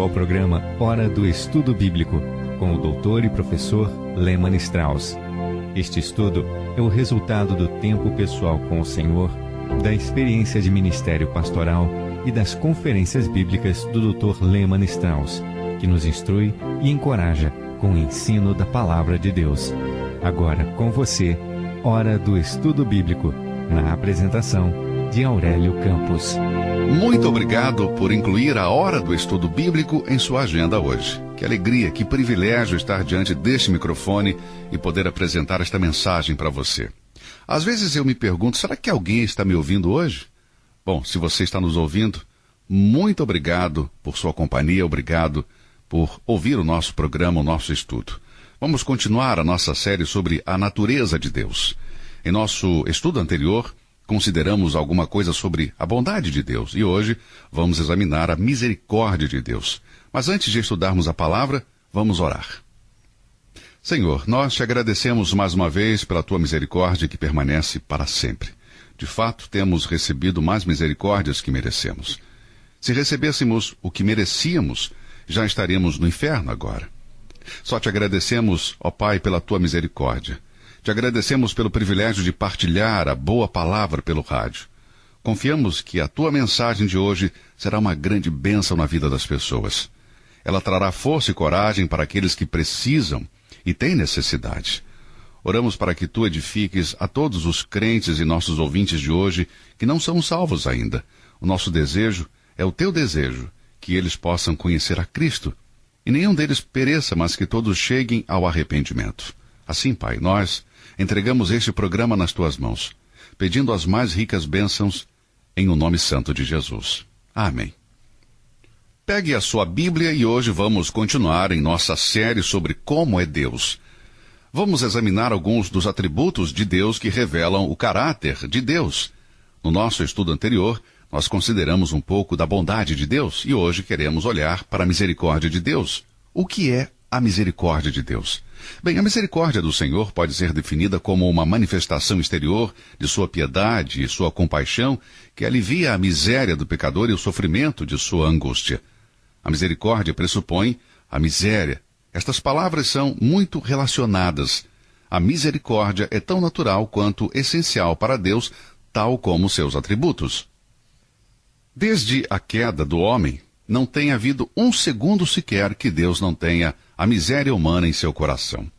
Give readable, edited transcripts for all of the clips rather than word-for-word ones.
ao programa Hora do Estudo Bíblico, com o doutor e professor Lehmann Strauss. Este estudo é o resultado do tempo pessoal com o Senhor, da experiência de ministério pastoral e das conferências bíblicas do Dr. Lehmann Strauss, que nos instrui e encoraja com o ensino da Palavra de Deus. Agora com você, Hora do Estudo Bíblico, na apresentação de Aurélio Campos. Muito obrigado por incluir a Hora do Estudo Bíblico em sua agenda hoje. Que alegria, que privilégio estar diante deste microfone e poder apresentar esta mensagem para você. Às vezes eu me pergunto, será que alguém está me ouvindo hoje? Bom, se você está nos ouvindo, muito obrigado por sua companhia, obrigado por ouvir o nosso programa, o nosso estudo. Vamos continuar a nossa série sobre a natureza de Deus. Em nosso estudo anterior, consideramos alguma coisa sobre a bondade de Deus e hoje vamos examinar a misericórdia de Deus. Mas antes de estudarmos a palavra, vamos orar. Senhor, nós te agradecemos mais uma vez pela tua misericórdia que permanece para sempre. De fato, temos recebido mais misericórdias que merecemos. Se recebêssemos o que merecíamos, já estaríamos no inferno agora. Só te agradecemos, ó Pai, pela tua misericórdia. Te agradecemos pelo privilégio de partilhar a boa palavra pelo rádio. Confiamos que a tua mensagem de hoje será uma grande bênção na vida das pessoas. Ela trará força e coragem para aqueles que precisam e têm necessidade. Oramos para que tu edifiques a todos os crentes e nossos ouvintes de hoje que não são salvos ainda. O nosso desejo é o teu desejo, que eles possam conhecer a Cristo. E nenhum deles pereça, mas que todos cheguem ao arrependimento. Assim, Pai, nós entregamos este programa nas tuas mãos, pedindo as mais ricas bênçãos em o nome santo de Jesus. Amém. Pegue a sua Bíblia e hoje vamos continuar em nossa série sobre como é Deus. Vamos examinar alguns dos atributos de Deus que revelam o caráter de Deus. No nosso estudo anterior, nós consideramos um pouco da bondade de Deus e hoje queremos olhar para a misericórdia de Deus. O que é a misericórdia de Deus? Bem, a misericórdia do Senhor pode ser definida como uma manifestação exterior de sua piedade e sua compaixão que alivia a miséria do pecador e o sofrimento de sua angústia. A misericórdia pressupõe a miséria. Estas palavras são muito relacionadas. A misericórdia é tão natural quanto essencial para Deus, tal como seus atributos. Desde a queda do homem, não tem havido um segundo sequer que Deus não tenha a miséria humana em seu coração.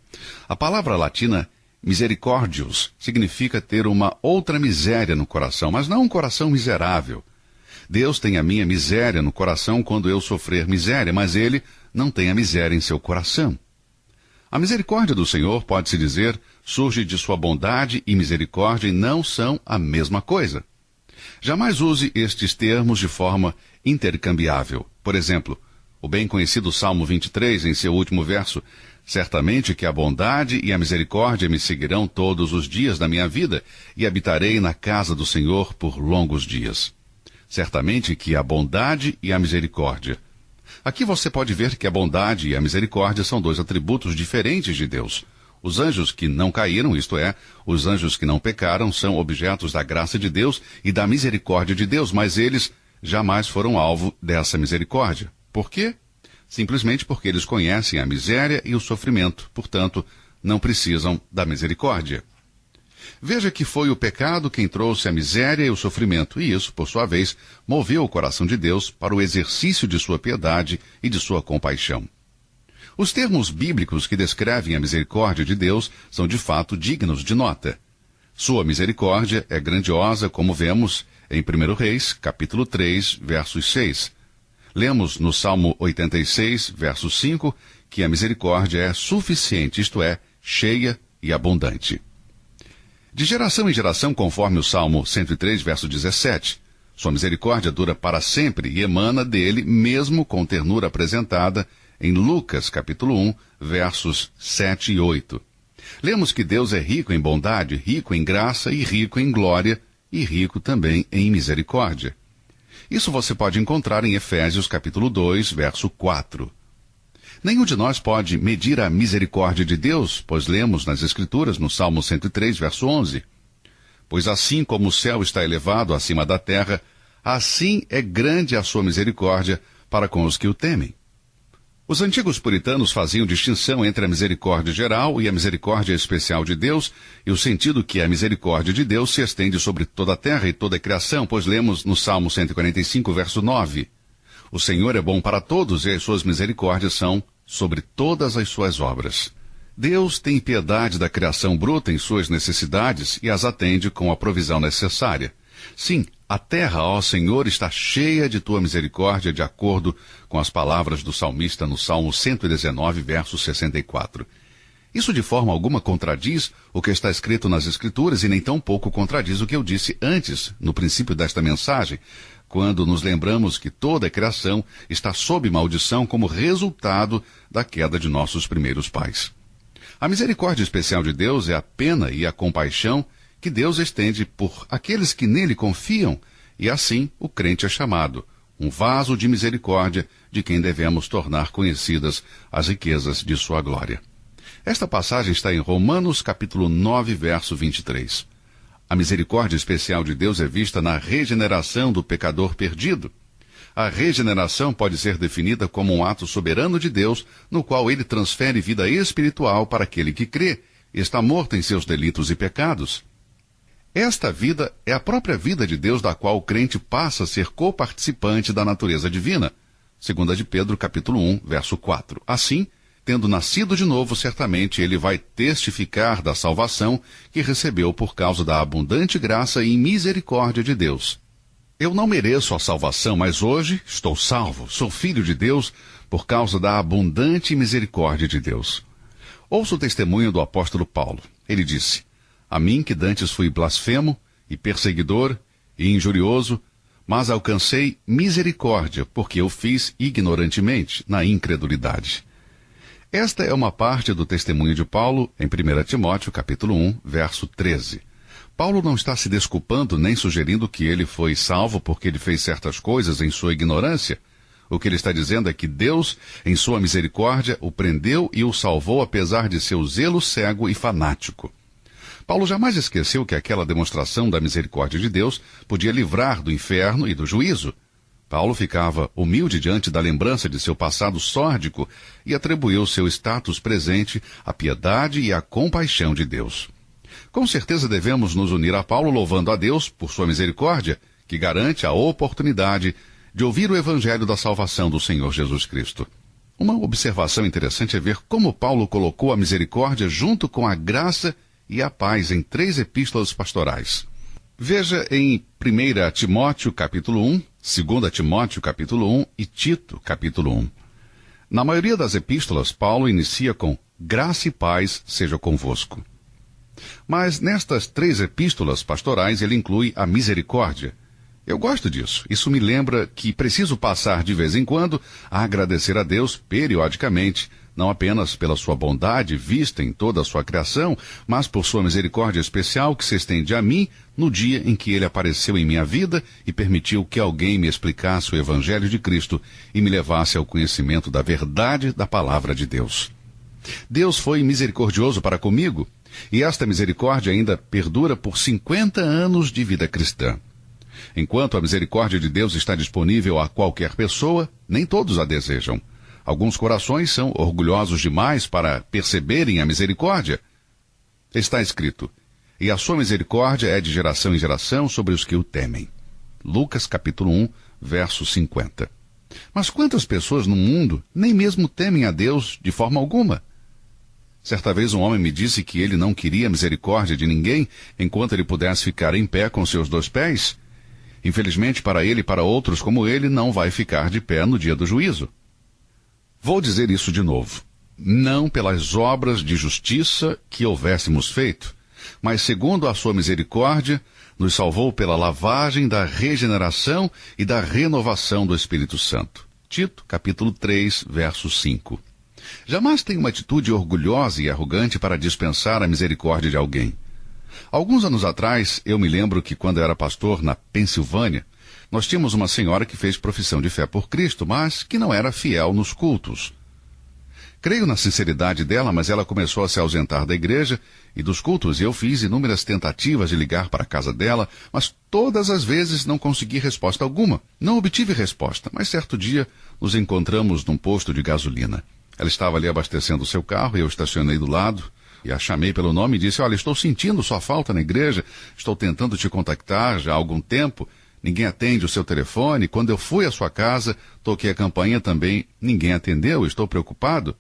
A palavra latina misericordius significa ter uma outra miséria no coração, mas não um coração miserável. Deus tem a minha miséria no coração quando eu sofrer miséria, mas Ele não tem a miséria em seu coração. A misericórdia do Senhor, pode-se dizer, surge de sua bondade e misericórdia e não são a mesma coisa. Jamais use estes termos de forma intercambiável. Por exemplo, o bem conhecido Salmo 23, em seu último verso, certamente que a bondade e a misericórdia me seguirão todos os dias da minha vida e habitarei na casa do Senhor por longos dias. Certamente que a bondade e a misericórdia. Aqui você pode ver que a bondade e a misericórdia são dois atributos diferentes de Deus. Os anjos que não caíram, isto é, os anjos que não pecaram, são objetos da graça de Deus e da misericórdia de Deus, mas eles jamais foram alvo dessa misericórdia. Por quê? Simplesmente porque eles conhecem a miséria e o sofrimento, portanto, não precisam da misericórdia. Veja que foi o pecado quem trouxe a miséria e o sofrimento, e isso, por sua vez, moveu o coração de Deus para o exercício de sua piedade e de sua compaixão. Os termos bíblicos que descrevem a misericórdia de Deus são de fato dignos de nota. Sua misericórdia é grandiosa, como vemos em 1 Reis, capítulo 3, versos 6. Lemos no Salmo 86, verso 5, que a misericórdia é suficiente, isto é, cheia e abundante. De geração em geração, conforme o Salmo 103, verso 17, sua misericórdia dura para sempre e emana dele, mesmo com ternura apresentada em Lucas, capítulo 1, versos 7 e 8. Lemos que Deus é rico em bondade, rico em graça e rico em glória, e rico também em misericórdia. Isso você pode encontrar em Efésios, capítulo 2, verso 4. Nenhum de nós pode medir a misericórdia de Deus, pois lemos nas Escrituras, no Salmo 103, verso 11. Pois assim como o céu está elevado acima da terra, assim é grande a sua misericórdia para com os que o temem. Os antigos puritanos faziam distinção entre a misericórdia geral e a misericórdia especial de Deus, e o sentido que a misericórdia de Deus se estende sobre toda a terra e toda a criação, pois lemos no Salmo 145, verso 9. O Senhor é bom para todos e as suas misericórdias são sobre todas as suas obras. Deus tem piedade da criação bruta em suas necessidades e as atende com a provisão necessária. Sim, a terra, ó Senhor, está cheia de tua misericórdia, de acordo com as palavras do salmista no Salmo 119, verso 64. Isso de forma alguma contradiz o que está escrito nas Escrituras e nem tampouco contradiz o que eu disse antes, no princípio desta mensagem, quando nos lembramos que toda a criação está sob maldição como resultado da queda de nossos primeiros pais. A misericórdia especial de Deus é a pena e a compaixão que Deus estende por aqueles que nele confiam, e assim o crente é chamado, um vaso de misericórdia de quem devemos tornar conhecidas as riquezas de sua glória. Esta passagem está em Romanos capítulo 9, verso 23. A misericórdia especial de Deus é vista na regeneração do pecador perdido. A regeneração pode ser definida como um ato soberano de Deus, no qual ele transfere vida espiritual para aquele que crê e está morto em seus delitos e pecados. Esta vida é a própria vida de Deus, da qual o crente passa a ser coparticipante da natureza divina. 2 de Pedro, capítulo 1, verso 4. Assim, tendo nascido de novo, certamente ele vai testificar da salvação que recebeu por causa da abundante graça e misericórdia de Deus. Eu não mereço a salvação, mas hoje estou salvo, sou filho de Deus por causa da abundante misericórdia de Deus. Ouça o testemunho do apóstolo Paulo. Ele disse: a mim que dantes fui blasfemo, e perseguidor, e injurioso, mas alcancei misericórdia, porque eu fiz ignorantemente, na incredulidade. Esta é uma parte do testemunho de Paulo em 1 Timóteo, capítulo 1, verso 13. Paulo não está se desculpando nem sugerindo que ele foi salvo porque ele fez certas coisas em sua ignorância. O que ele está dizendo é que Deus, em sua misericórdia, o prendeu e o salvou apesar de seu zelo cego e fanático. Paulo jamais esqueceu que aquela demonstração da misericórdia de Deus podia livrar do inferno e do juízo. Paulo ficava humilde diante da lembrança de seu passado sórdico e atribuiu seu status presente à piedade e à compaixão de Deus. Com certeza devemos nos unir a Paulo louvando a Deus por sua misericórdia, que garante a oportunidade de ouvir o evangelho da salvação do Senhor Jesus Cristo. Uma observação interessante é ver como Paulo colocou a misericórdia junto com a graça e a paz em 3 epístolas pastorais. Veja em 1 Timóteo capítulo 1, 2 Timóteo capítulo 1 e Tito capítulo 1. Na maioria das epístolas, Paulo inicia com graça e paz seja convosco. Mas nestas 3 epístolas pastorais ele inclui a misericórdia. Eu gosto disso. Isso me lembra que preciso passar de vez em quando a agradecer a Deus periodicamente, não apenas pela sua bondade vista em toda a sua criação, mas por sua misericórdia especial que se estende a mim no dia em que ele apareceu em minha vida e permitiu que alguém me explicasse o Evangelho de Cristo e me levasse ao conhecimento da verdade da palavra de Deus. Deus foi misericordioso para comigo, e esta misericórdia ainda perdura por 50 anos de vida cristã. Enquanto a misericórdia de Deus está disponível a qualquer pessoa, nem todos a desejam. Alguns corações são orgulhosos demais para perceberem a misericórdia. Está escrito: e a sua misericórdia é de geração em geração sobre os que o temem. Lucas capítulo 1, verso 50. Mas quantas pessoas no mundo nem mesmo temem a Deus de forma alguma? Certa vez um homem me disse que ele não queria misericórdia de ninguém enquanto ele pudesse ficar em pé com seus 2 pés. Infelizmente, para ele e para outros como ele, não vai ficar de pé no dia do juízo. Vou dizer isso de novo. Não pelas obras de justiça que houvéssemos feito, mas segundo a sua misericórdia, nos salvou pela lavagem da regeneração e da renovação do Espírito Santo. Tito, capítulo 3, verso 5. Jamais tenha uma atitude orgulhosa e arrogante para dispensar a misericórdia de alguém. Alguns anos atrás, eu me lembro que quando eu era pastor na Pensilvânia, nós tínhamos uma senhora que fez profissão de fé por Cristo, mas que não era fiel nos cultos. Creio na sinceridade dela, mas ela começou a se ausentar da igreja e dos cultos, e eu fiz inúmeras tentativas de ligar para a casa dela, mas todas as vezes não consegui resposta alguma. Não obtive resposta, mas certo dia nos encontramos num posto de gasolina. Ela estava ali abastecendo o seu carro e eu estacionei do lado e a chamei pelo nome e disse: olha, estou sentindo sua falta na igreja, estou tentando te contactar já há algum tempo, ninguém atende o seu telefone, quando eu fui à sua casa, toquei a campainha também, ninguém atendeu, estou preocupado.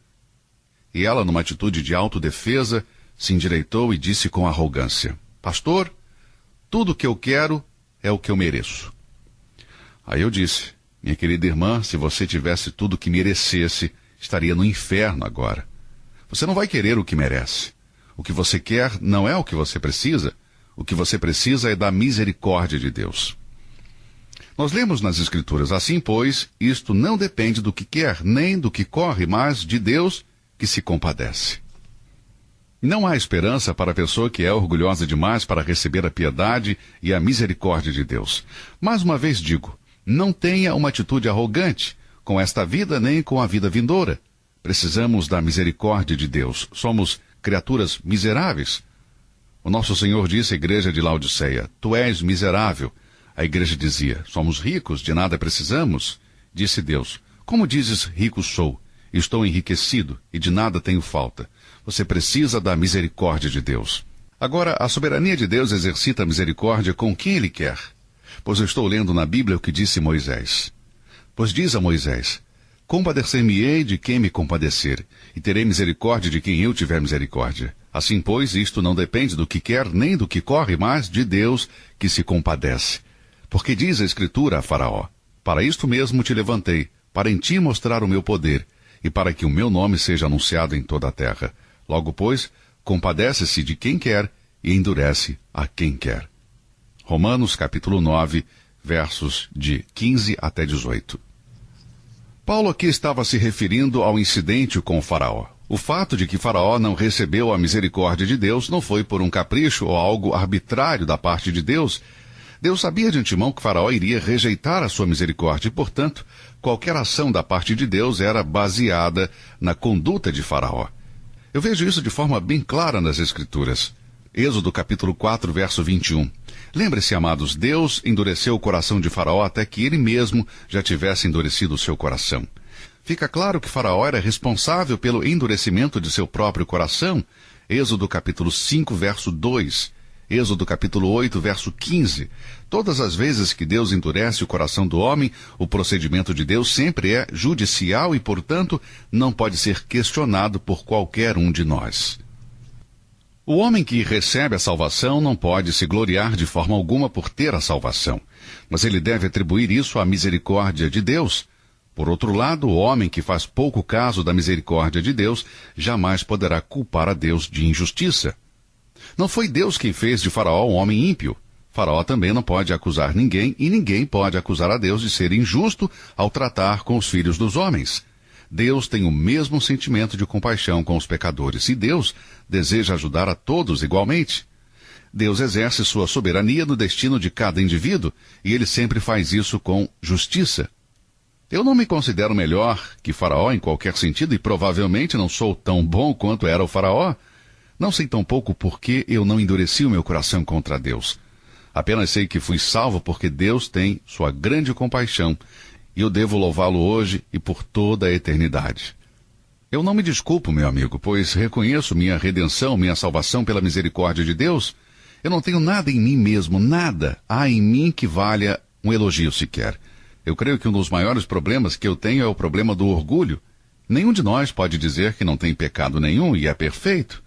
E ela, numa atitude de autodefesa, se endireitou e disse com arrogância: pastor, tudo o que eu quero é o que eu mereço. Aí eu disse: minha querida irmã, se você tivesse tudo o que merecesse, estaria no inferno agora. Você não vai querer o que merece. O que você quer não é o que você precisa. O que você precisa é da misericórdia de Deus. Nós lemos nas Escrituras: assim, pois, isto não depende do que quer, nem do que corre, mas de Deus que se compadece. Não há esperança para a pessoa que é orgulhosa demais para receber a piedade e a misericórdia de Deus. Mais uma vez digo, não tenha uma atitude arrogante com esta vida nem com a vida vindoura. Precisamos da misericórdia de Deus. Somos criaturas miseráveis. O nosso Senhor disse à igreja de Laodiceia: tu és miserável. A igreja dizia: somos ricos, de nada precisamos. Disse Deus: como dizes rico sou? Estou enriquecido e de nada tenho falta. Você precisa da misericórdia de Deus. Agora, a soberania de Deus exercita a misericórdia com quem Ele quer. Pois eu estou lendo na Bíblia o que disse Moisés. Pois diz a Moisés: compadecer-me-ei de quem me compadecer, e terei misericórdia de quem eu tiver misericórdia. Assim, pois, isto não depende do que quer nem do que corre, mas de Deus que se compadece. Porque diz a Escritura a Faraó: para isto mesmo te levantei, para em ti mostrar o meu poder, e para que o meu nome seja anunciado em toda a terra. Logo, pois, compadece-se de quem quer e endurece a quem quer. Romanos capítulo 9, versos de 15 até 18. Paulo aqui estava se referindo ao incidente com Faraó. O fato de que Faraó não recebeu a misericórdia de Deus não foi por um capricho ou algo arbitrário da parte de Deus. Deus sabia de antemão que Faraó iria rejeitar a sua misericórdia e, portanto, qualquer ação da parte de Deus era baseada na conduta de Faraó. Eu vejo isso de forma bem clara nas Escrituras. Êxodo capítulo 4, verso 21. Lembre-se, amados, Deus endureceu o coração de Faraó até que ele mesmo já tivesse endurecido o seu coração. Fica claro que Faraó era responsável pelo endurecimento de seu próprio coração. Êxodo capítulo 5, verso 2. Êxodo capítulo 8, verso 15. Todas as vezes que Deus endurece o coração do homem, o procedimento de Deus sempre é judicial e, portanto, não pode ser questionado por qualquer um de nós. O homem que recebe a salvação não pode se gloriar de forma alguma por ter a salvação, mas ele deve atribuir isso à misericórdia de Deus. Por outro lado, o homem que faz pouco caso da misericórdia de Deus jamais poderá culpar a Deus de injustiça. Não foi Deus quem fez de Faraó um homem ímpio. Faraó também não pode acusar ninguém e ninguém pode acusar a Deus de ser injusto ao tratar com os filhos dos homens. Deus tem o mesmo sentimento de compaixão com os pecadores e Deus deseja ajudar a todos igualmente. Deus exerce sua soberania no destino de cada indivíduo e ele sempre faz isso com justiça. Eu não me considero melhor que Faraó em qualquer sentido e provavelmente não sou tão bom quanto era o Faraó. Não sei tampouco por que eu não endureci o meu coração contra Deus. Apenas sei que fui salvo porque Deus tem sua grande compaixão e eu devo louvá-lo hoje e por toda a eternidade. Eu não me desculpo, meu amigo, pois reconheço minha redenção, minha salvação pela misericórdia de Deus. Eu não tenho nada em mim mesmo, nada há em mim que valha um elogio sequer. Eu creio que um dos maiores problemas que eu tenho é o problema do orgulho. Nenhum de nós pode dizer que não tem pecado nenhum e é perfeito.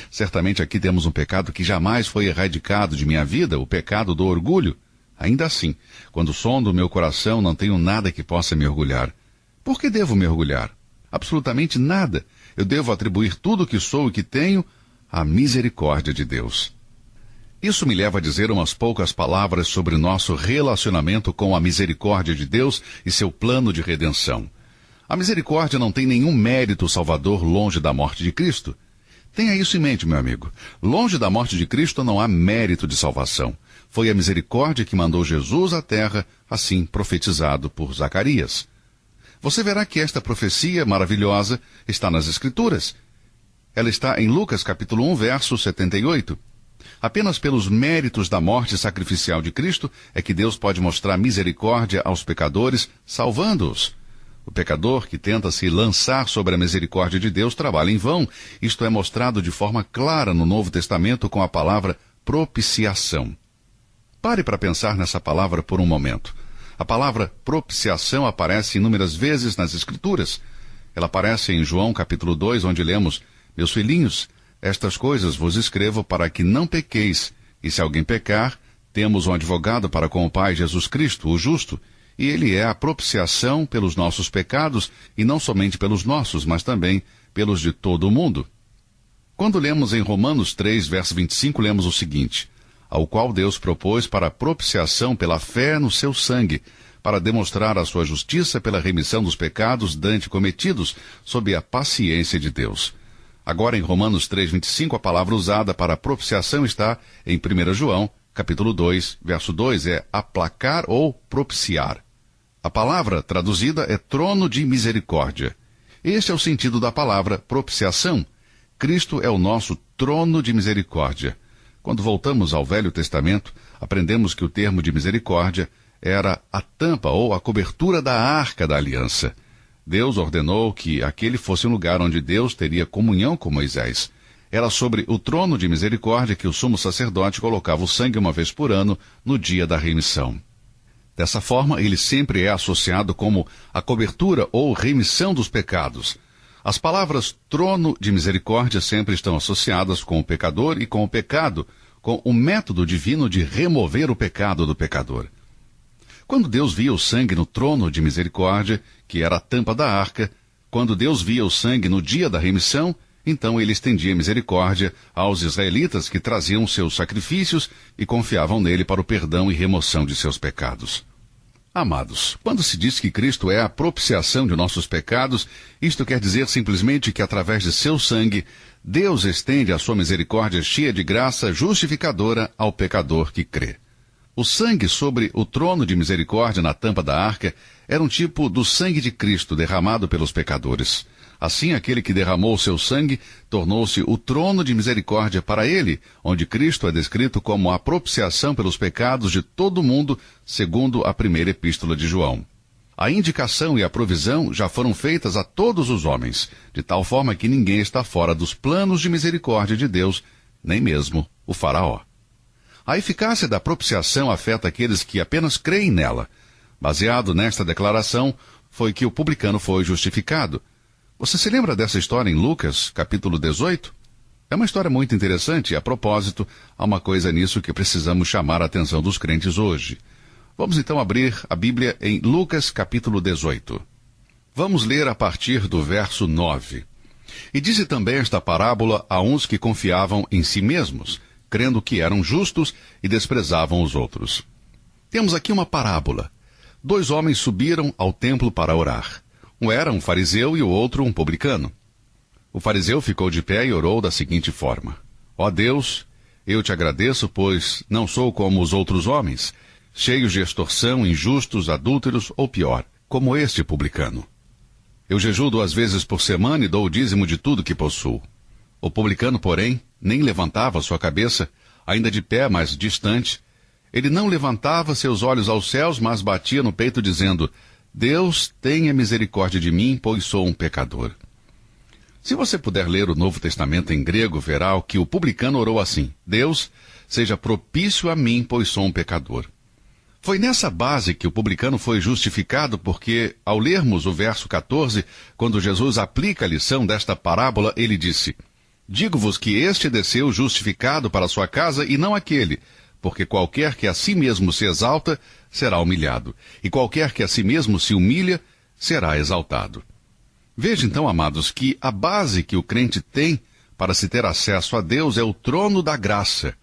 Certamente aqui temos um pecado que jamais foi erradicado de minha vida, o pecado do orgulho. Ainda assim, quando sondo o meu coração, não tenho nada que possa me orgulhar. Por que devo me orgulhar? Absolutamente nada. Eu devo atribuir tudo o que sou e que tenho à misericórdia de Deus. Isso me leva a dizer umas poucas palavras sobre nosso relacionamento com a misericórdia de Deus e seu plano de redenção. A misericórdia não tem nenhum mérito salvador longe da morte de Cristo. Tenha isso em mente, meu amigo. Longe da morte de Cristo não há mérito de salvação. Foi a misericórdia que mandou Jesus à terra, assim profetizado por Zacarias. Você verá que esta profecia maravilhosa está nas Escrituras. Ela está em Lucas capítulo 1, verso 78. Apenas pelos méritos da morte sacrificial de Cristo é que Deus pode mostrar misericórdia aos pecadores, salvando-os. O pecador que tenta se lançar sobre a misericórdia de Deus trabalha em vão. Isto é mostrado de forma clara no Novo Testamento com a palavra propiciação. Pare para pensar nessa palavra por um momento. A palavra propiciação aparece inúmeras vezes nas Escrituras. Ela aparece em João capítulo 2, onde lemos: Meus filhinhos, estas coisas vos escrevo para que não pequeis, e se alguém pecar, temos um advogado para com o Pai, Jesus Cristo, o justo, e ele é a propiciação pelos nossos pecados, e não somente pelos nossos, mas também pelos de todo o mundo. Quando lemos em Romanos 3, verso 25, lemos o seguinte: ao qual Deus propôs para propiciação pela fé no seu sangue, para demonstrar a sua justiça pela remissão dos pecados dantes cometidos, sob a paciência de Deus. Agora, em Romanos 3, 25, a palavra usada para propiciação está em 1 João, capítulo 2, verso 2, é aplacar ou propiciar. A palavra traduzida é trono de misericórdia. Este é o sentido da palavra propiciação. Cristo é o nosso trono de misericórdia. Quando voltamos ao Velho Testamento, aprendemos que o termo de misericórdia era a tampa ou a cobertura da arca da aliança. Deus ordenou que aquele fosse um lugar onde Deus teria comunhão com Moisés. Era sobre o trono de misericórdia que o sumo sacerdote colocava o sangue uma vez por ano, no dia da remissão. Dessa forma, ele sempre é associado como a cobertura ou remissão dos pecados. As palavras trono de misericórdia sempre estão associadas com o pecador e com o pecado, com o método divino de remover o pecado do pecador. Quando Deus via o sangue no trono de misericórdia, que era a tampa da arca, quando Deus via o sangue no dia da remissão, então ele estendia misericórdia aos israelitas que traziam seus sacrifícios e confiavam nele para o perdão e remoção de seus pecados. Amados, quando se diz que Cristo é a propiciação de nossos pecados, isto quer dizer simplesmente que através de seu sangue, Deus estende a sua misericórdia cheia de graça justificadora ao pecador que crê. O sangue sobre o trono de misericórdia na tampa da arca era um tipo do sangue de Cristo derramado pelos pecadores. Assim, aquele que derramou seu sangue tornou-se o trono de misericórdia para ele, onde Cristo é descrito como a propiciação pelos pecados de todo o mundo, segundo a primeira epístola de João. A indicação e a provisão já foram feitas a todos os homens, de tal forma que ninguém está fora dos planos de misericórdia de Deus, nem mesmo o faraó. A eficácia da propiciação afeta aqueles que apenas creem nela. Baseado nesta declaração, foi que o publicano foi justificado. Você se lembra dessa história em Lucas, capítulo 18? É uma história muito interessante e, a propósito, há uma coisa nisso que precisamos chamar a atenção dos crentes hoje. Vamos então abrir a Bíblia em Lucas, capítulo 18. Vamos ler a partir do verso 9. E disse também esta parábola a uns que confiavam em si mesmos, crendo que eram justos e desprezavam os outros. Temos aqui uma parábola. 2 homens subiram ao templo para orar. Um era um fariseu e o outro um publicano. O fariseu ficou de pé e orou da seguinte forma: Ó Deus, eu te agradeço, pois não sou como os outros homens, cheios de extorsão, injustos, adúlteros ou pior, como este publicano. Eu jejuo 2 vezes por semana e dou o dízimo de tudo que possuo. O publicano, porém, nem levantava sua cabeça, ainda de pé, mas distante. Ele não levantava seus olhos aos céus, mas batia no peito, dizendo: Deus, tenha misericórdia de mim, pois sou um pecador. Se você puder ler o Novo Testamento em grego, verá que o publicano orou assim: Deus, seja propício a mim, pois sou um pecador. Foi nessa base que o publicano foi justificado, porque, ao lermos o verso 14, quando Jesus aplica a lição desta parábola, ele disse: Digo-vos que este desceu justificado para sua casa e não aquele, porque qualquer que a si mesmo se exalta, será humilhado, e qualquer que a si mesmo se humilha, será exaltado. Veja então, amados, que a base que o crente tem para se ter acesso a Deus é o trono da graça.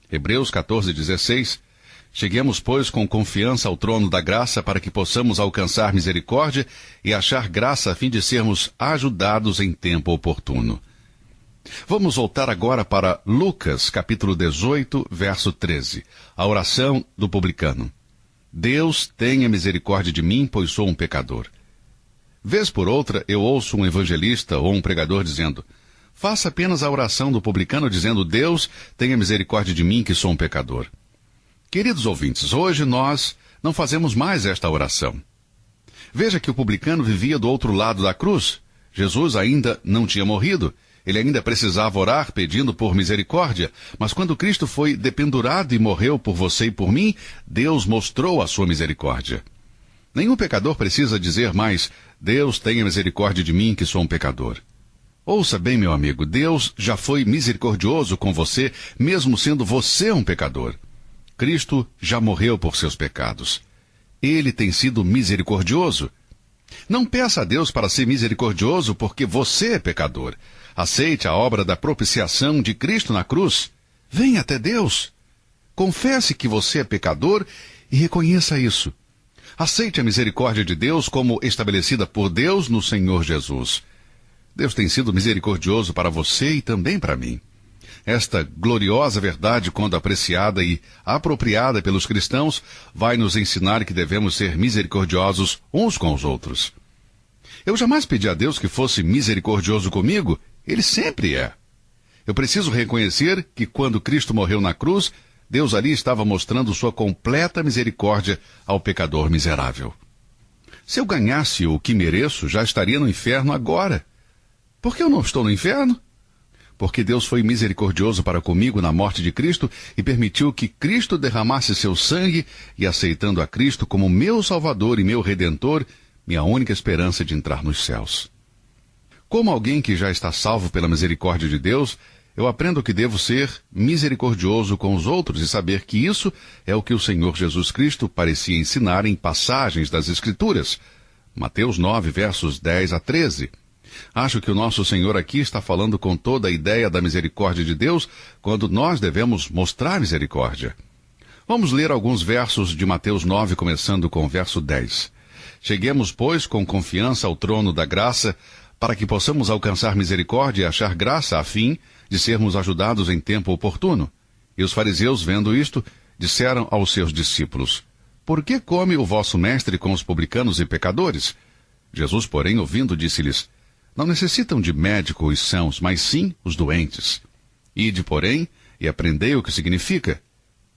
Hebreus 14:16. Cheguemos, pois, com confiança ao trono da graça para que possamos alcançar misericórdia e achar graça a fim de sermos ajudados em tempo oportuno. Vamos voltar agora para Lucas, capítulo 18, verso 13, a oração do publicano. Deus, tenha misericórdia de mim, pois sou um pecador. Vez por outra, eu ouço um evangelista ou um pregador dizendo: faça apenas a oração do publicano dizendo: Deus, tenha misericórdia de mim que sou um pecador. Queridos ouvintes, hoje nós não fazemos mais esta oração. Veja que o publicano vivia do outro lado da cruz. Jesus ainda não tinha morrido. Ele ainda precisava orar pedindo por misericórdia. Mas quando Cristo foi dependurado e morreu por você e por mim, Deus mostrou a sua misericórdia. Nenhum pecador precisa dizer mais: Deus tenha misericórdia de mim que sou um pecador. Ouça bem, meu amigo, Deus já foi misericordioso com você, mesmo sendo você um pecador. Cristo já morreu por seus pecados. Ele tem sido misericordioso. Não peça a Deus para ser misericordioso porque você é pecador. Aceite a obra da propiciação de Cristo na cruz. Venha até Deus. Confesse que você é pecador e reconheça isso. Aceite a misericórdia de Deus como estabelecida por Deus no Senhor Jesus. Deus tem sido misericordioso para você e também para mim. Esta gloriosa verdade, quando apreciada e apropriada pelos cristãos, vai nos ensinar que devemos ser misericordiosos uns com os outros. Eu jamais pedi a Deus que fosse misericordioso comigo. Ele sempre é. Eu preciso reconhecer que quando Cristo morreu na cruz, Deus ali estava mostrando sua completa misericórdia ao pecador miserável. Se eu ganhasse o que mereço, já estaria no inferno agora. Por que eu não estou no inferno? Porque Deus foi misericordioso para comigo na morte de Cristo e permitiu que Cristo derramasse seu sangue, e aceitando a Cristo como meu Salvador e meu Redentor, minha única esperança de entrar nos céus. Como alguém que já está salvo pela misericórdia de Deus, eu aprendo que devo ser misericordioso com os outros e saber que isso é o que o Senhor Jesus Cristo parecia ensinar em passagens das Escrituras. Mateus 9, versos 10 a 13. Acho que o nosso Senhor aqui está falando com toda a ideia da misericórdia de Deus, quando nós devemos mostrar misericórdia. Vamos ler alguns versos de Mateus 9, começando com o verso 10. Cheguemos, pois, com confiança ao trono da graça, para que possamos alcançar misericórdia e achar graça a fim de sermos ajudados em tempo oportuno. E os fariseus, vendo isto, disseram aos seus discípulos: Por que come o vosso mestre com os publicanos e pecadores? Jesus, porém, ouvindo, disse-lhes: Não necessitam de médico os sãos, mas sim os doentes. Ide, porém, e aprendei o que significa: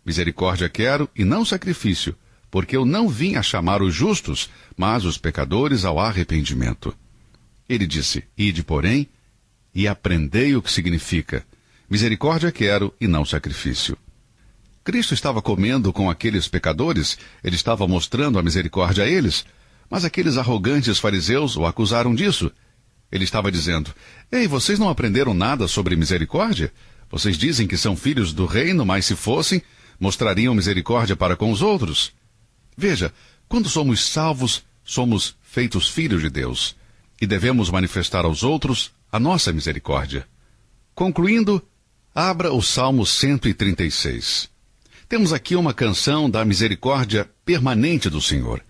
misericórdia quero e não sacrifício, porque eu não vim a chamar os justos, mas os pecadores ao arrependimento. Ele disse: Ide, porém, e aprendei o que significa: misericórdia quero e não sacrifício. Cristo estava comendo com aqueles pecadores, ele estava mostrando a misericórdia a eles, mas aqueles arrogantes fariseus o acusaram disso. Ele estava dizendo: Ei, vocês não aprenderam nada sobre misericórdia? Vocês dizem que são filhos do reino, mas se fossem, mostrariam misericórdia para com os outros. Veja, quando somos salvos, somos feitos filhos de Deus, e devemos manifestar aos outros a nossa misericórdia. Concluindo, abra o Salmo 136. Temos aqui uma canção da misericórdia permanente do Senhor.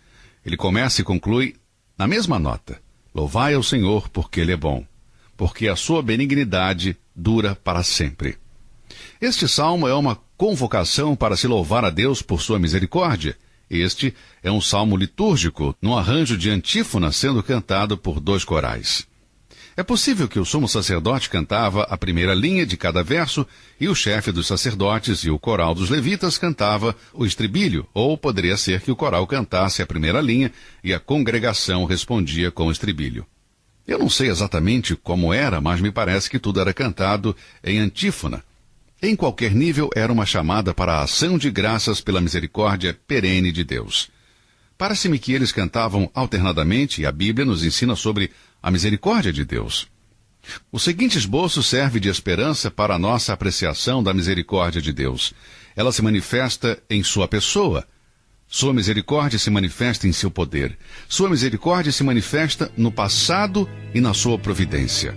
Ele começa e conclui na mesma nota: Louvai ao Senhor, porque Ele é bom, porque a sua benignidade dura para sempre. Este salmo é uma convocação para se louvar a Deus por sua misericórdia. Este é um salmo litúrgico, num arranjo de antífona sendo cantado por 2 corais. É possível que o sumo sacerdote cantava a primeira linha de cada verso e o chefe dos sacerdotes e o coral dos levitas cantava o estribilho, ou poderia ser que o coral cantasse a primeira linha e a congregação respondia com o estribilho. Eu não sei exatamente como era, mas me parece que tudo era cantado em antífona. Em qualquer nível, era uma chamada para a ação de graças pela misericórdia perene de Deus. Parece-me que eles cantavam alternadamente e a Bíblia nos ensina sobre a misericórdia de Deus. O seguinte esboço serve de esperança para a nossa apreciação da misericórdia de Deus. Ela se manifesta em sua pessoa. Sua misericórdia se manifesta em seu poder. Sua misericórdia se manifesta no passado e na sua providência.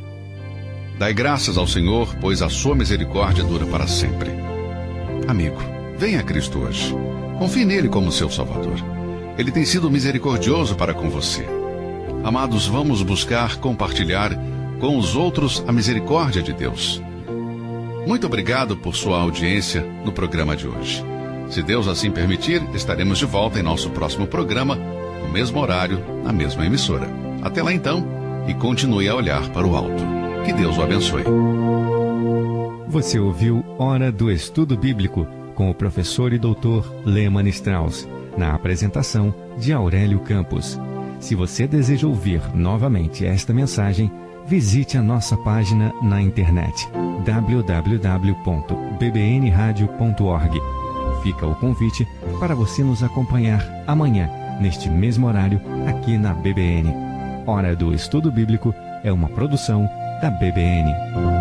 Dai graças ao Senhor, pois a sua misericórdia dura para sempre. Amigo, venha a Cristo hoje. Confie nele como seu Salvador. Ele tem sido misericordioso para com você. Amados, vamos buscar compartilhar com os outros a misericórdia de Deus. Muito obrigado por sua audiência no programa de hoje. Se Deus assim permitir, estaremos de volta em nosso próximo programa, no mesmo horário, na mesma emissora. Até lá então, e continue a olhar para o alto. Que Deus o abençoe. Você ouviu Hora do Estudo Bíblico com o professor e doutor Lehmann Strauss, na apresentação de Aurélio Campos. Se você deseja ouvir novamente esta mensagem, visite a nossa página na internet www.bbnradio.org. Fica o convite para você nos acompanhar amanhã, neste mesmo horário, aqui na BBN. Hora do Estudo Bíblico é uma produção da BBN.